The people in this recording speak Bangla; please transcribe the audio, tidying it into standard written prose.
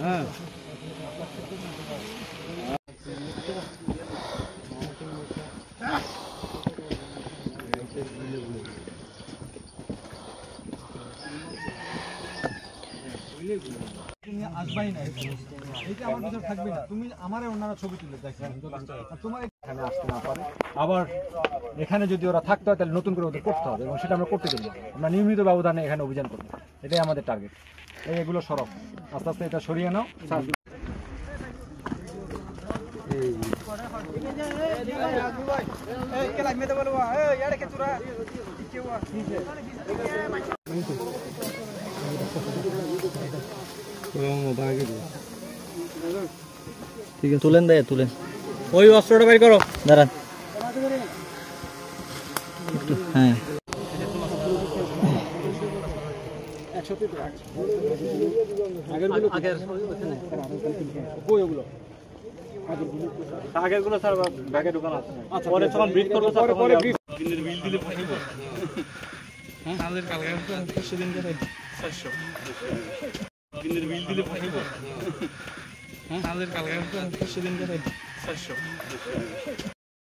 হ্যাঁ তুমি আসবাই না, এইটা আমার ভিতরে থাকবে না। তুমি আমারে অন্যান্য ছবি তুলে দেখেন, তোমার এখানে আসতে না পারে। আবার এখানে যদি ওরা থাকতে হয় তাহলে নতুন করে ওদের করতে হবে, এবং সেটা আমরা করতে দেব। আমরা নিয়মিত ব্যবধানে এখানে অভিযান করব, এটাই আমাদের টার্গেট। এগুলো সরব, আস্তে আস্তে এটা সরিয়ে নাও। ঠিক আছে, তুলেন দেয়, তুলেন। ওই অস্ত্রটা বের করো, দাঁড়ান একটু। হ্যাঁ আগেরগুলো স্যার ব্যাগে ঢোকানো আছে, পরে যখন ব্রিফ করব স্যার পরে ব্রিফ বিল দিলে পাঠিয়ে হ্যাঁ আমাদের কালকে সেদিন করে 400 বিলের বিল দিলে পাঠিয়ে হ্যাঁ আমাদের কালকে সেদিন করে 400